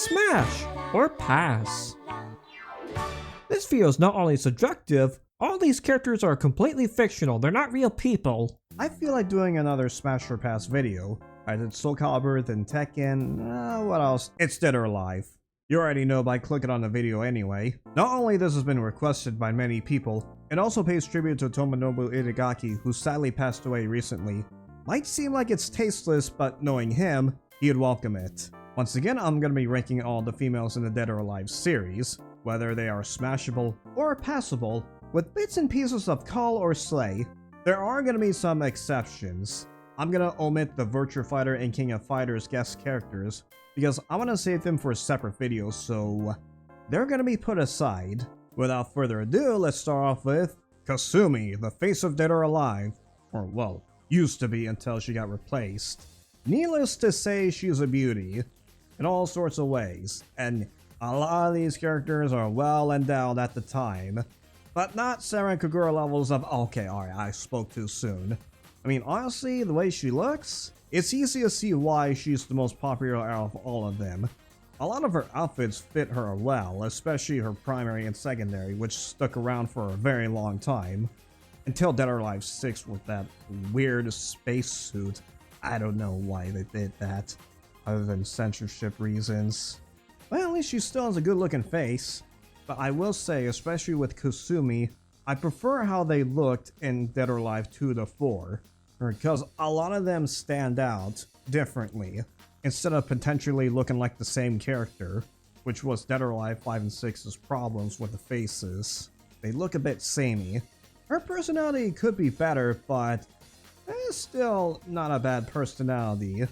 Smash or pass. This video is not only subjective, all these characters are completely fictional, they're not real people. I feel like doing another Smash or Pass video. I did Soul Calibur, then Tekken, what else? It's Dead or Alive. You already know by clicking on the video anyway. Not only this has been requested by many people, it also pays tribute to Tomonobu Itagaki, who sadly passed away recently. Might seem like it's tasteless, but knowing him, he'd welcome it. Once again, I'm gonna be ranking all the females in the Dead or Alive series, whether they are smashable or passable, with bits and pieces of call or slay. There are gonna be some exceptions. I'm gonna omit the Virtua Fighter and King of Fighters guest characters, because I want to save them for separate videos, so they're gonna be put aside. Without further ado, let's start off with Kasumi, the face of Dead or Alive. Or, well, used to be until she got replaced. Needless to say, she's a beauty in all sorts of ways, and a lot of these characters are well endowed at the time, but not Saren Kagura levels of, okay, alright, I spoke too soon. I mean, honestly, the way she looks, it's easy to see why she's the most popular out of all of them. A lot of her outfits fit her well, especially her primary and secondary, which stuck around for a very long time. Until Dead or Alive 6 with that weird space suit. I don't know why they did that, other than censorship reasons. Well, at least she still has a good looking face. But I will say, especially with Kasumi, I prefer how they looked in Dead or Alive 2 to 4. Because a lot of them stand out differently, instead of potentially looking like the same character, which was Dead or Alive 5 and 6's problems with the faces. They look a bit samey. Her personality could be better, but still not a bad personality.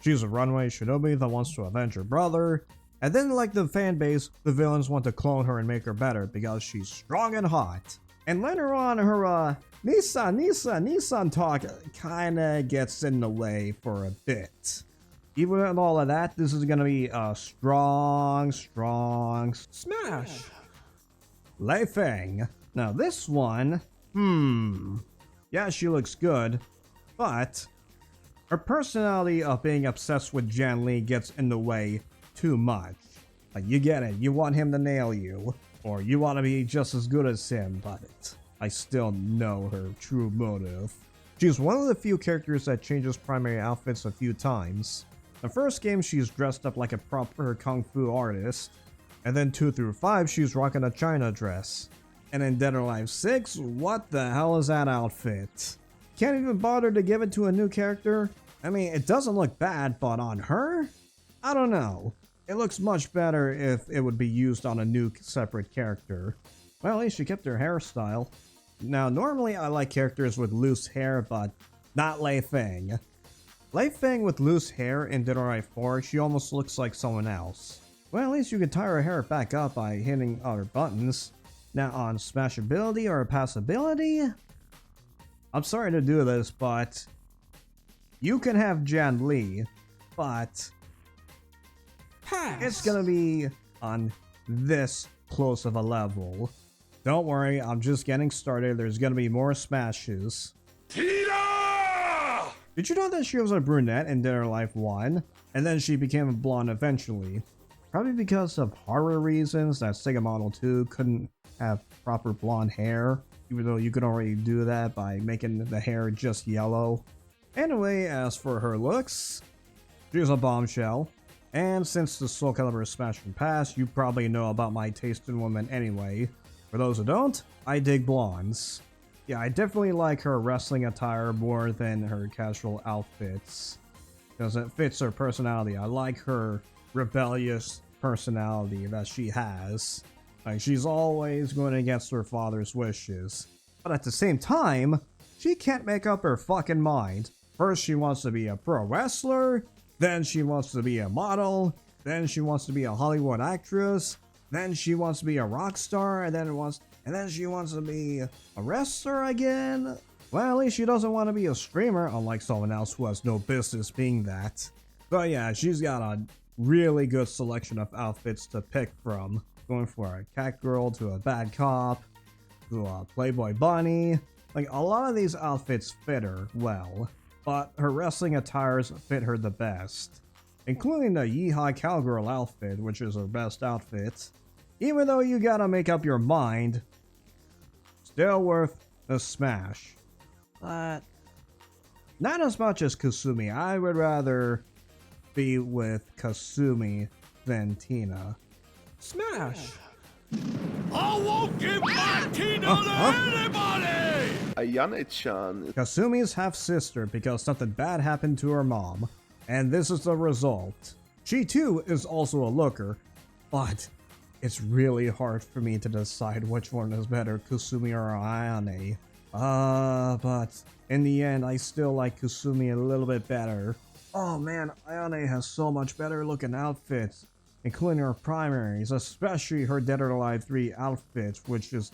She's a runaway shinobi that wants to avenge her brother, and then like the fan base, the villains want to clone her and make her better because she's strong and hot. And later on, her Nissan talk kinda gets in the way for a bit. Even with all of that, this is gonna be a strong Smash. Lei Feng. Now this one, yeah, she looks good, but her personality of being obsessed with Jan Li gets in the way too much. Like, you get it, you want him to nail you, or you want to be just as good as him, but I still know her true motive. She's one of the few characters that changes primary outfits a few times. The first game, she's dressed up like a proper kung fu artist, and then 2 through 5, she's rocking a China dress. And in Dead or Alive 6, what the hell is that outfit? Can't even bother to give it to a new character? I mean, it doesn't look bad, but on her? I don't know. It looks much better if it would be used on a new separate character. Well, at least she kept her hairstyle. Now, normally I like characters with loose hair, but not Lei Feng. Lei Feng with loose hair in Dead or Alive 4, she almost looks like someone else. Well, at least you can tie her hair back up by hitting other buttons. Now on smashability or passability, I'm sorry to do this, but you can have Jan Li, but Pass. it's gonna be on this close of a level. Don't worry, I'm just getting started. There's gonna be more smashes. Tira! Did you know that she was a brunette in Dead or Alive 1, and then she became a blonde eventually? Probably because of horror reasons that Sega Model 2 couldn't have proper blonde hair, even though you could already do that by making the hair just yellow. Anyway, as for her looks, she's a bombshell. And since the Soul Calibur Smash and Pass, you probably know about my taste in women anyway. For those who don't, I dig blondes. Yeah, I definitely like her wrestling attire more than her casual outfits, because it fits her personality. I like her rebellious personality that she has. Like, she's always going against her father's wishes. But at the same time, she can't make up her fucking mind. First she wants to be a pro wrestler, then she wants to be a model, then she wants to be a Hollywood actress, then she wants to be a rock star, and then she wants to be a wrestler again. Well, at least she doesn't want to be a streamer, unlike someone else who has no business being that. But yeah, she's got a really good selection of outfits to pick from. Going for a cat girl to a bad cop to a Playboy bunny. Like, a lot of these outfits fit her well, but her wrestling attires fit her the best. including the Yeehaw Cowgirl outfit, which is her best outfit. Even though you gotta make up your mind, still worth the smash. But not as much as Kasumi. I would rather be with Kasumi than Tina. Smash! I won't give my Tina to anybody! Ayane-chan. Kasumi's half-sister because something bad happened to her mom, and this is the result. She too is also a looker, but it's really hard for me to decide which one is better, Kasumi or Ayane. But in the end, I still like Kasumi a little bit better. Oh man, Ayane has so much better looking outfits, including her primaries, especially her Dead or Alive 3 outfit, which is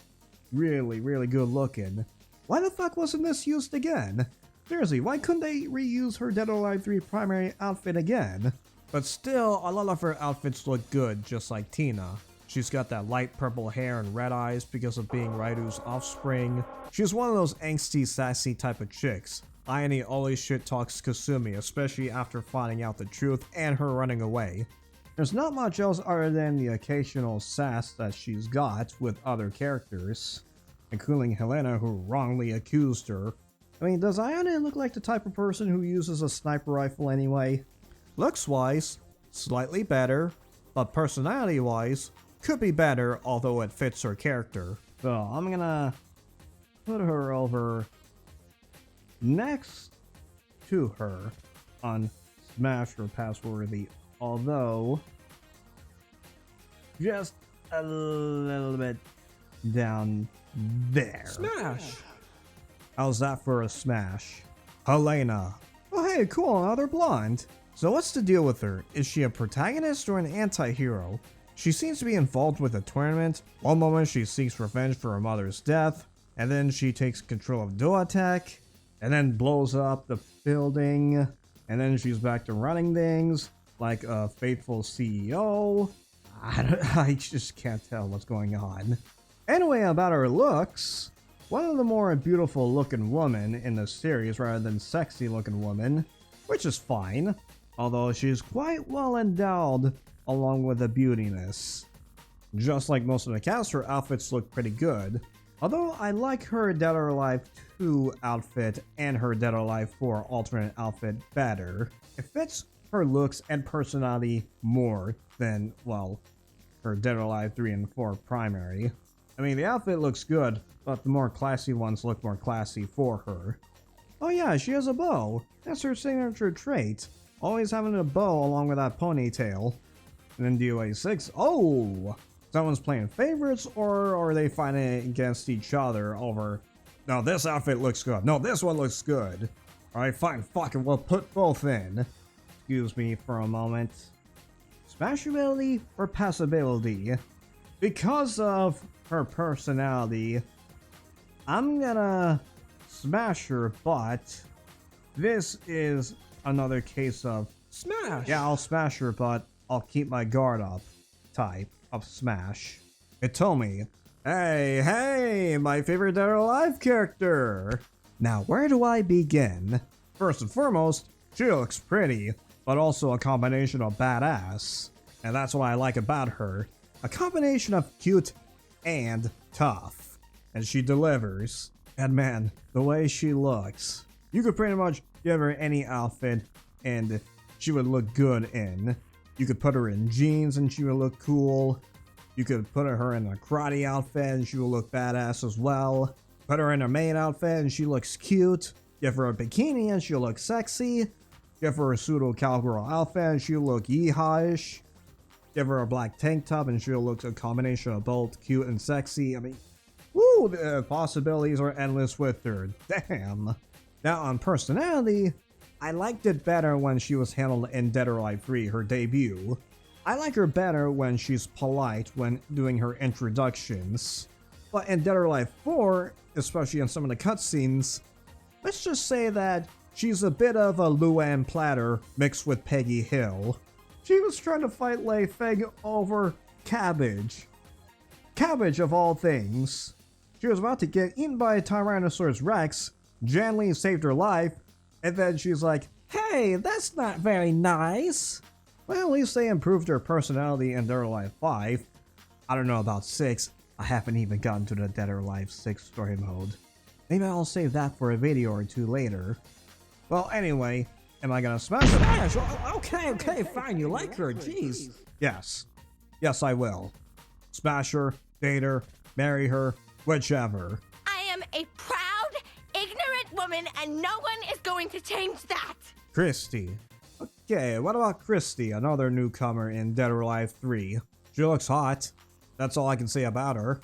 really, really good looking. Why the fuck wasn't this used again? Seriously, why couldn't they reuse her Dead or Alive 3 primary outfit again? But still, a lot of her outfits look good, just like Tina. She's got that light purple hair and red eyes because of being Raidu's offspring. She's one of those angsty, sassy type of chicks. Ayane always shit talks Kasumi, especially after finding out the truth and her running away. There's not much else other than the occasional sass that she's got with other characters, including Helena, who wrongly accused her. I mean, does Ayane look like the type of person who uses a sniper rifle anyway? Looks-wise, slightly better, but personality-wise, could be better, although it fits her character. So I'm gonna put her over next to her on Smash or Pass Worthy, although just a little bit down there. Smash! How's that for a smash? Helena. Oh hey, cool, another blonde. So what's the deal with her? Is she a protagonist or an anti-hero? She seems to be involved with a tournament. One moment she seeks revenge for her mother's death, and then she takes control of Duotech, and then blows up the building, and then she's back to running things like a faithful CEO. I just can't tell what's going on. Anyway, about her looks, one of the more beautiful looking women in the series rather than sexy looking woman, which is fine, although she's quite well endowed along with the beautiness. Just like most of the cast, her outfits look pretty good, although I like her Dead or Alive 2 outfit and her Dead or Alive 4 alternate outfit better. It fits her looks and personality more than, well, her Dead or Alive 3 and 4 primary. I mean, the outfit looks good, but the more classy ones look more classy for her. Oh yeah, she has a bow. That's her signature trait. Always having a bow along with that ponytail. And then DOA 6. Oh! Someone's playing favorites, or are they fighting against each other over, no, this outfit looks good. No, this one looks good. Alright, fine. Fuck it. We'll put both in. Excuse me for a moment. Smashability or passability? Because of her personality, I'm gonna smash her, but this is another case of Smash! yeah, I'll smash her, but I'll keep my guard up type of smash. It told me, hey, my favorite Dead or Alive character. Now, where do I begin? First and foremost, she looks pretty, but also a combination of badass. And that's what I like about her. A combination of cute and tough. And she delivers. And man, the way she looks. You could pretty much give her any outfit and she would look good in. You could put her in jeans and she would look cool. You could put her in a karate outfit and she would look badass as well. Put her in a maid outfit and she looks cute. Give her a bikini and she'll look sexy. Give her a pseudo cowgirl outfit and she'll look yeehaw-ish. Give her a black tank top and she'll look a combination of both cute and sexy. I mean, woo, the possibilities are endless with her. Damn. Now on personality, I liked it better when she was handled in Dead or Alive 3, her debut. I like her better when she's polite when doing her introductions. But in Dead or Alive 4, especially in some of the cutscenes, let's just say that she's a bit of a Luann Platter mixed with Peggy Hill. She was trying to fight Lei Feng over cabbage. Cabbage of all things. She was about to get eaten by a Tyrannosaurus Rex. Jan Lee saved her life. And then she's like, hey, that's not very nice. Well, at least they improved her personality in Dead or Alive 5. I don't know about 6. I haven't even gotten to the Dead or Alive 6 story mode. Maybe I'll save that for a video or two later. Well, anyway, am I gonna smash her? Smash! Okay, fine. You like her, jeez. Yes. Yes, I will. Smash her, date her, marry her, whichever. I am a proud, ignorant woman, and no one is going to change that. Christy. Okay, what about Christy, another newcomer in Dead or Alive 3? She looks hot. That's all I can say about her.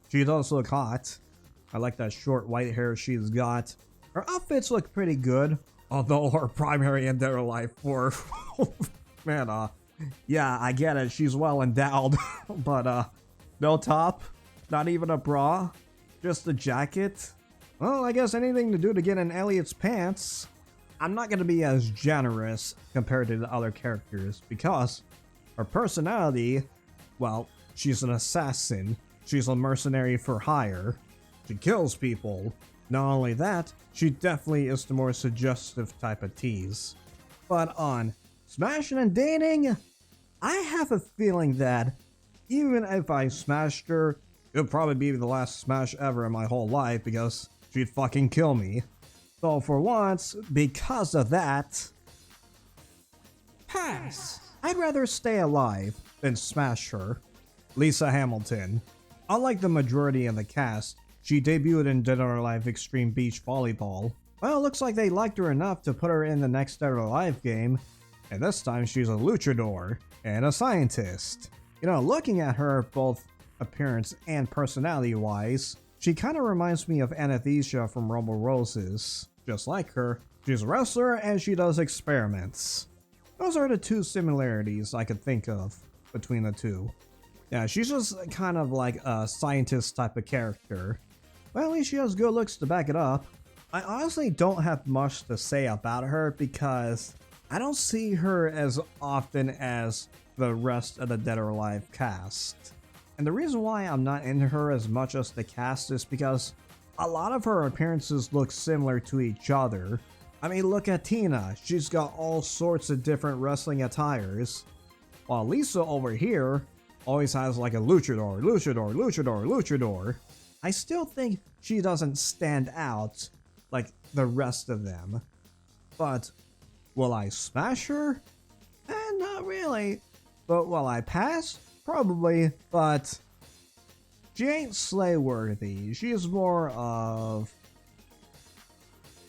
She does look hot. I like that short white hair she's got. Her outfits look pretty good, although her primary in Dead or Alive 4, man, yeah, I get it, she's well endowed, but no top, not even a bra, just a jacket. Well, I guess anything to do to get in Elliot's pants. I'm not going to be as generous compared to the other characters because her personality, well, she's an assassin, she's a mercenary for hire, she kills people. Not only that, she definitely is the more suggestive type of tease. But on smashing and dating, I have a feeling that even if I smashed her, it would probably be the last smash ever in my whole life because she'd fucking kill me. So for once, because of that, Pass. I'd rather stay alive than smash her. Lisa Hamilton. Unlike the majority of the cast, she debuted in Dead or Alive Extreme Beach Volleyball. Well, it looks like they liked her enough to put her in the next Dead or Alive game, and this time she's a luchador and a scientist. You know, looking at her both appearance and personality wise, she kind of reminds me of Anastasia from Rumble Roses. Just like her, she's a wrestler and she does experiments. Those are the two similarities I could think of between the two. Yeah, she's just kind of like a scientist type of character. Well, at least she has good looks to back it up. I honestly don't have much to say about her because I don't see her as often as the rest of the Dead or Alive cast. And the reason why I'm not into her as much as the cast is because a lot of her appearances look similar to each other. I mean, look at Tina, she's got all sorts of different wrestling attires. While Lisa over here always has like a luchador, luchador, luchador, luchador. I still think she doesn't stand out like the rest of them. But will I smash her? Not really. But will I pass? Probably, but she ain't slay worthy. She's more of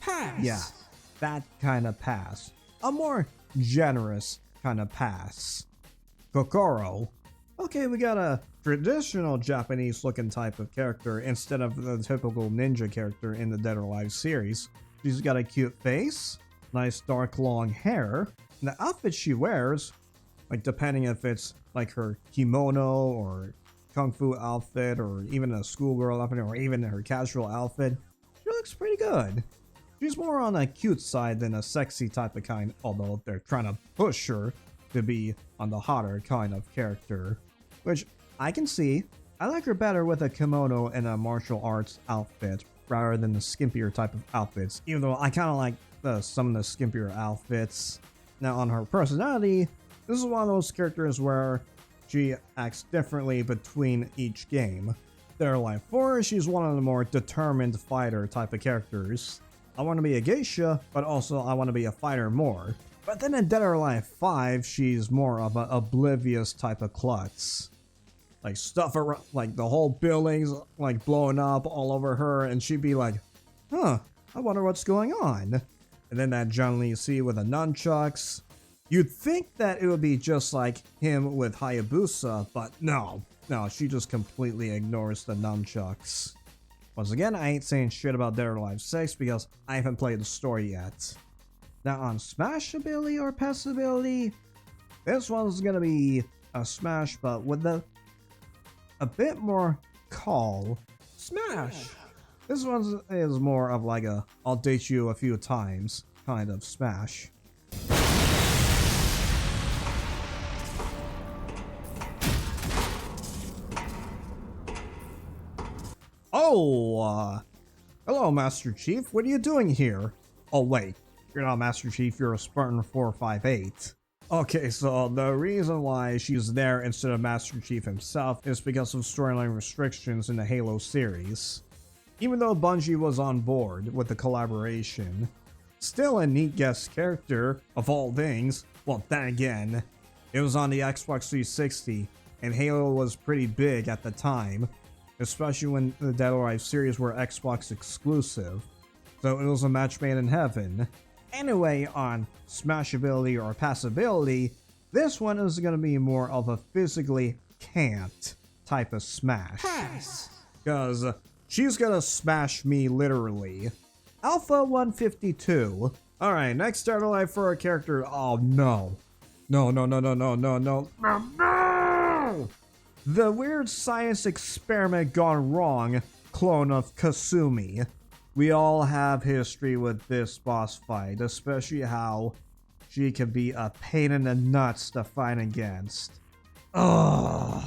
Pass. yeah, that kind of pass. A more generous kind of pass. Kokoro. Okay, we got a traditional Japanese looking type of character instead of the typical ninja character in the Dead or Alive series. She's got a cute face, nice dark long hair, and the outfit she wears, like depending if it's like her kimono or kung fu outfit or even a schoolgirl outfit or even her casual outfit, she looks pretty good. She's more on a cute side than a sexy type of kind, although they're trying to push her to be on the hotter kind of character, which I can see. I like her better with a kimono and a martial arts outfit rather than the skimpier type of outfits, even though I kind of like some of the skimpier outfits. Now on her personality, this is one of those characters where she acts differently between each game. Dead or Alive 4, she's one of the more determined fighter type of characters. I want to be a geisha, but also I want to be a fighter more. But then in Dead or Alive 5, she's more of an oblivious type of klutz. Like stuff around, like the whole building's like blowing up all over her, and she'd be like, huh, I wonder what's going on. And then that John Lee C with the nunchucks. You'd think that it would be just like him with Hayabusa, but no, she just completely ignores the nunchucks. Once again, I ain't saying shit about Dead or Alive 6 because I haven't played the story yet. Now on smashability or passability, this one's gonna be a smash, but with a bit more call. Smash. This one is more of like a I'll date you a few times kind of smash. Oh, hello Master Chief, what are you doing here? Oh wait, you're not Master Chief, you're a Spartan 458. Okay, so the reason why she's there instead of Master Chief himself is because of storyline restrictions in the Halo series. Even though Bungie was on board with the collaboration, still a neat guest character of all things. Well, then again, it was on the Xbox 360 and Halo was pretty big at the time, especially when the Dead or Alive series were Xbox exclusive. So it was a match made in heaven. Anyway, on smashability or passability, this one is going to be more of a physically can't type of smash. Pass. Because she's going to smash me literally. Alpha 152. Alright, next Dead or Alive for a character. Oh no. No. The weird science experiment gone wrong clone of Kasumi. We all have history with this boss fight, especially how she can be a pain in the nuts to fight against. Ugh.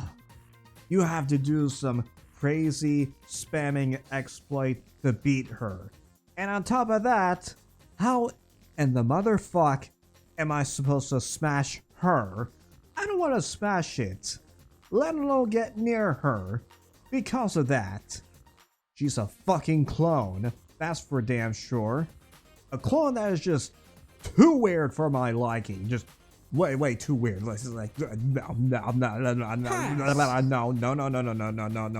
You have to do some crazy spamming exploit to beat her. And on top of that, how in the motherfuck am I supposed to smash her? I don't want to smash it, let alone get near her, because of that. She's a fucking clone, that's for damn sure. A clone that is just too weird for my liking, just way too weird. Like no,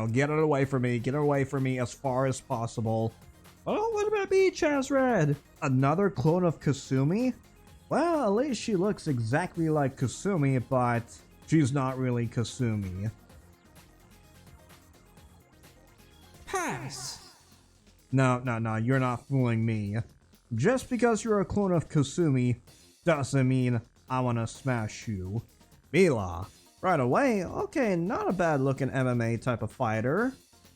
get it away from me, get it away from me as far as possible. Oh, what about me, Chaz Red? Another clone of Kasumi? Well, at least she looks exactly like Kasumi, but she's not really Kasumi. Pass. No, you're not fooling me. Just because you're a clone of Kasumi doesn't mean I want to smash you. Mila. Right away, okay, not a bad looking MMA type of fighter.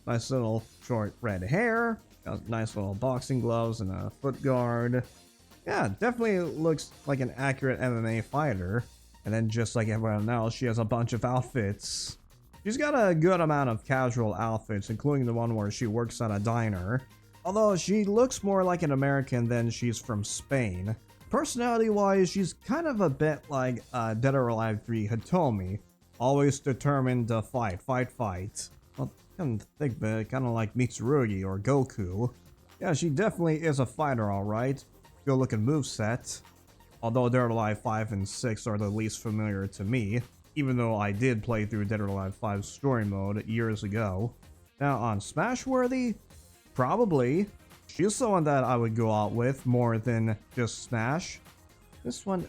Nice little short red hair. Got nice little boxing gloves and a foot guard. Yeah, definitely looks like an accurate MMA fighter. And then just like everyone else, she has a bunch of outfits. She's got a good amount of casual outfits, including the one where she works at a diner. Although she looks more like an American than she's from Spain. Personality-wise, she's kind of a bit like Dead or Alive 3 Hitomi. Always determined to fight. Well, kind of think of it, kind of like Mitsurugi or Goku. Yeah, she definitely is a fighter, alright. Good looking moveset. Although Dead or Alive 5 and 6 are the least familiar to me, even though I did play through Dead or Alive 5's story mode years ago. Now on Smashworthy, probably. She's someone that I would go out with more than just Smash. This one,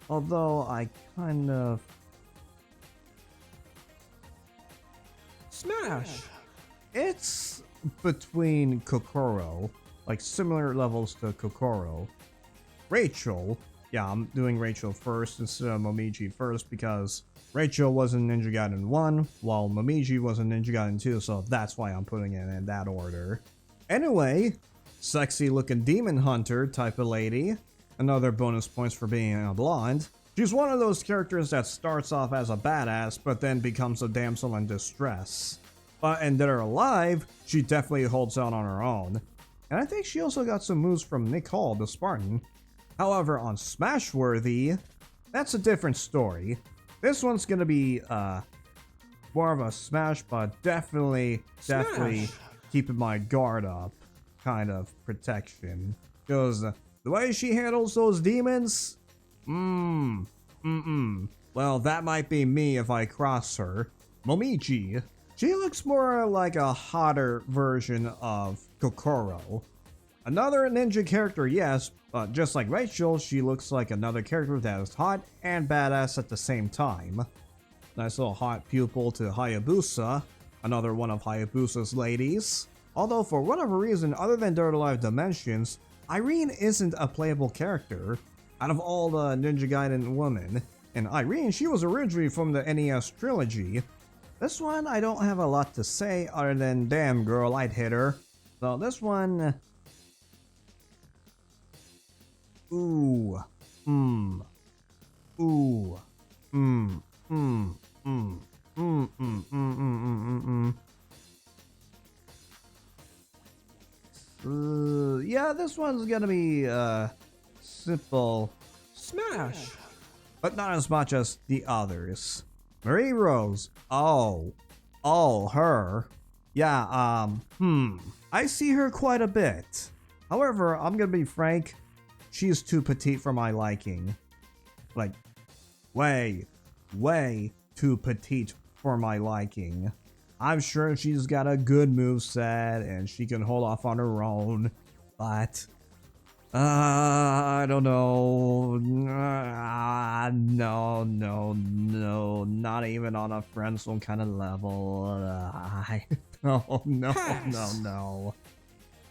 although I kind of... Smash. It's between Kokoro, like similar levels to Kokoro. Rachel, yeah, I'm doing Rachel first instead of Momiji first because Rachel was in Ninja Gaiden 1, while Momiji was in Ninja Gaiden 2, so that's why I'm putting it in that order. Anyway, sexy looking demon hunter type of lady. Another bonus points for being a blonde. She's one of those characters that starts off as a badass, but then becomes a damsel in distress. But in Dead or Alive, she definitely holds out on her own. And I think she also got some moves from Nick Hall, the Spartan. However, on Smashworthy, that's a different story. This one's gonna be more of a smash, but definitely keeping my guard up kind of protection. Because the way she handles those demons, well, that might be me if I cross her. Momiji, she looks more like a hotter version of Kokoro. Another ninja character, yes, but just like Rachel, she looks like another character that is hot and badass at the same time. Nice little hot pupil to Hayabusa, another one of Hayabusa's ladies. Although for whatever reason, other than Dead or Alive Dimensions, Irene isn't a playable character out of all the Ninja Gaiden women. And Irene, she was originally from the NES trilogy. This one, I don't have a lot to say other than, damn girl, I'd hit her. So this one... Yeah, this one's gonna be, simple. Smash. but not as much as the others. Marie Rose, oh, her. Yeah, I see her quite a bit. However, I'm gonna be frank, she's too petite for my liking. Like, way too petite for my liking. I'm sure she's got a good moveset and she can hold off on her own, but I don't know. No, not even on a friend zone kind of level. No.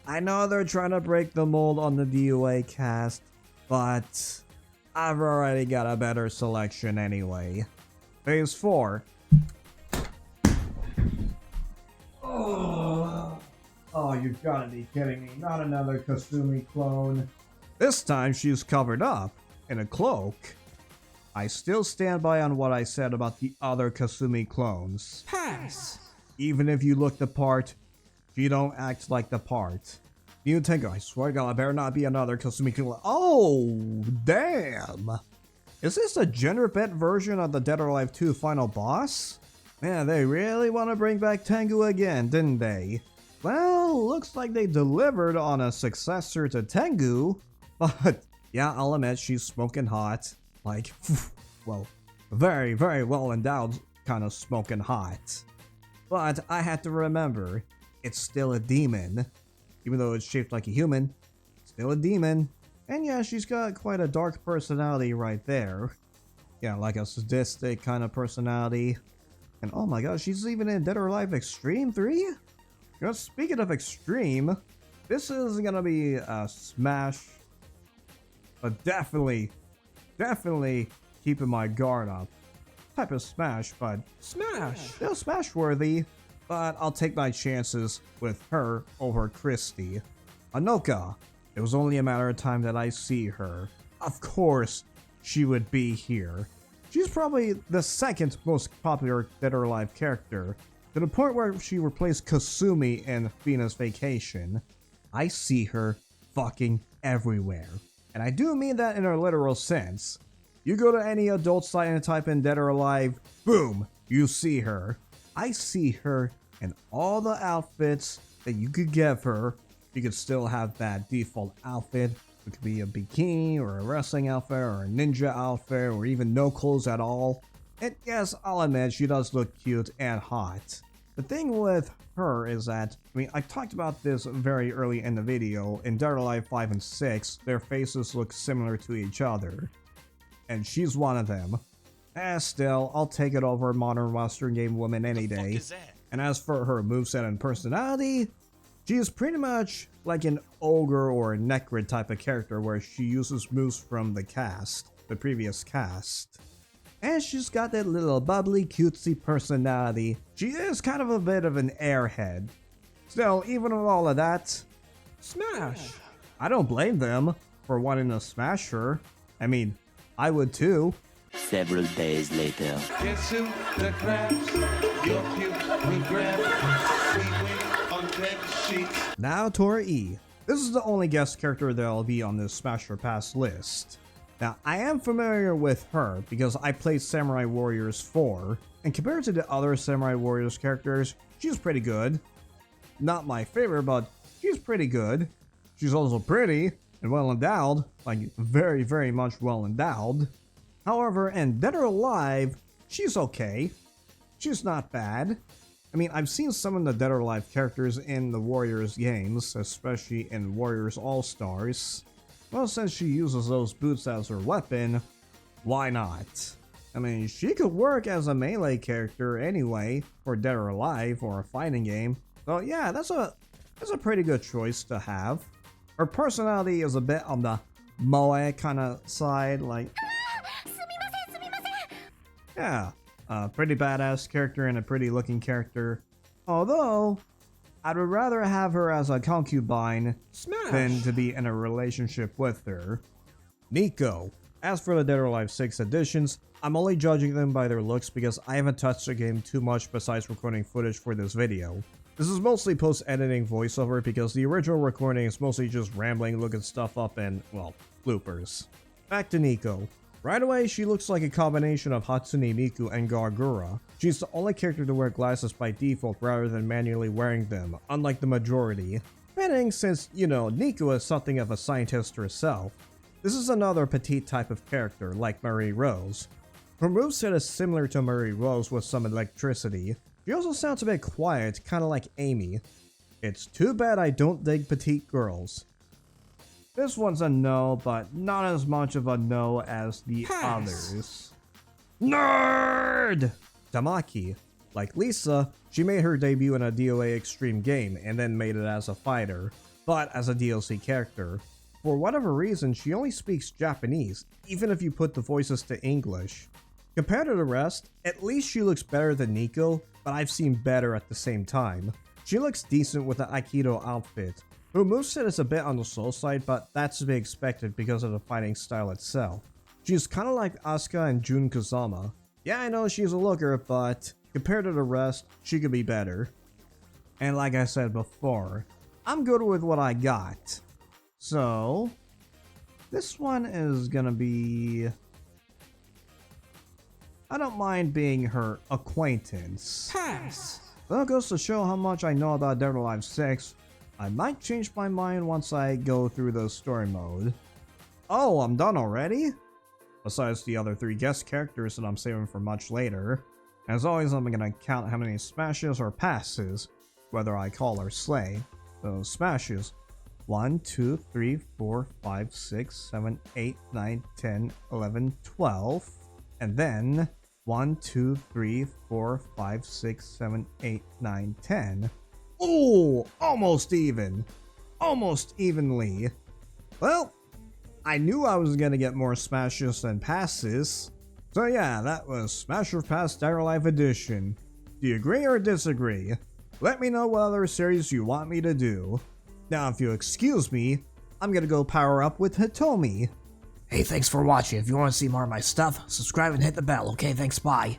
I know they're trying to break the mold on the DOA cast, but I've already got a better selection anyway. Phase 4. Oh, you've got to be kidding me. Not another Kasumi clone. This time she's covered up in a cloak. I still stand by on what I said about the other Kasumi clones. Pass. Even if you look the part, she don't act like the part. New Tengu, I swear to God, I better not be another Kasumi clone. Oh, damn. Is this a gender bent version of the Dead or Alive 2 final boss? Man, they really want to bring back Tengu again, didn't they? Well, looks like they delivered on a successor to Tengu, but yeah, I'll admit she's smoking hot. Like, well, very well endowed kind of smoking hot. But I had to remember, it's still a demon. Even though it's shaped like a human, still a demon. And yeah, she's got quite a dark personality right there. Yeah, like a sadistic kind of personality. And oh my god, she's even in Dead or Alive Extreme 3? You know, speaking of Extreme, this is gonna be a smash. But definitely keeping my guard up. Type of smash, but Smash. still smash worthy. But I'll take my chances with her over Christy. Anoka. It was only a matter of time that I see her. Of course, she would be here. She's probably the second most popular Dead or Alive character, to the point where she replaced Kasumi in Venus Vacation. I see her fucking everywhere. And I do mean that in a literal sense. You go to any adult site and type in Dead or Alive, boom, you see her. I see her in all the outfits that you could give her. You could still have that default outfit. It could be a bikini or a wrestling outfit or a ninja outfit or even no clothes at all. And yes, I'll admit she does look cute and hot. The thing with her is that, I mean, I talked about this very early in the video. In Dead or Alive 5 and 6, their faces look similar to each other. And she's one of them. Still, I'll take it over modern Western game woman any day. And as for her moveset and personality, she is pretty much like an ogre or a Necrid type of character where she uses moves from the previous cast. And she's got that little bubbly cutesy personality. She is kind of a bit of an airhead. Still, even with all of that, Smash. I don't blame them for wanting to smash her. I mean, I would too. Several days later. Guess who? The crabs. Your pubes will grab. We wait on bed sheets. Now Tora E. This is the only guest character that'll be on this Smash or Pass list. Now, I am familiar with her because I played Samurai Warriors 4, and compared to the other Samurai Warriors characters, she's pretty good. Not my favorite, but she's pretty good. She's also pretty and well endowed, like very much well endowed. However, in Dead or Alive, she's okay. She's not bad. I mean, I've seen some of the Dead or Alive characters in the Warriors games, especially in Warriors All-Stars. Well, since she uses those boots as her weapon, why not? I mean, she could work as a melee character anyway, for Dead or Alive or a fighting game. So yeah, that's a pretty good choice to have. Her personality is a bit on the moe kind of side, like... Yeah, a pretty badass character and a pretty looking character. Although, I would rather have her as a concubine than to be in a relationship with her. Nico. As for the Dead or Alive 6 editions, I'm only judging them by their looks because I haven't touched the game too much besides recording footage for this video. This is mostly post-editing voiceover because the original recording is mostly just rambling, looking stuff up and, well, bloopers. Back to Nico. Right away, she looks like a combination of Hatsune Miku and Gargura. She's the only character to wear glasses by default rather than manually wearing them, unlike the majority. Fitting since, you know, Niku is something of a scientist herself. This is another petite type of character, like Marie Rose. Her moveset is similar to Marie Rose with some electricity. She also sounds a bit quiet, kinda like Amy. It's too bad I don't dig petite girls. This one's a no, but not as much of a no as the others. Nerd! Tamaki. Like Lisa, she made her debut in a DOA Extreme game and then made it as a fighter, but as a DLC character. For whatever reason, she only speaks Japanese, even if you put the voices to English. Compared to the rest, at least she looks better than Nico, but I've seen better at the same time. She looks decent with the Aikido outfit. Her moveset is a bit on the slow side, but that's to be expected because of the fighting style itself. She's kinda like Asuka and Jun Kazama. Yeah, I know she's a looker, but compared to the rest, she could be better. And like I said before, I'm good with what I got. So, this one is gonna be... I don't mind being her acquaintance. Pass. That goes to show how much I know about Dead or Alive 6. I might change my mind once I go through the story mode. Oh, I'm done already? Besides the other 3 guest characters that I'm saving for much later. As always, I'm gonna count how many smashes or passes, whether I call or slay. So smashes. 1, 2, 3, 4, 5, 6, 7, 8, 9, 10, 11, 12. And then 1, 2, 3, 4, 5, 6, 7, 8, 9, 10. Ooh, almost even. Almost evenly. Well, I knew I was gonna get more smashes than passes. So yeah, that was Smash or Pass Dead or Alive Edition. Do you agree or disagree? Let me know what other series you want me to do. Now if you excuse me, I'm gonna go power up with Hitomi. Hey, thanks for watching. If you want to see more of my stuff, subscribe and hit the bell, okay? Thanks, bye.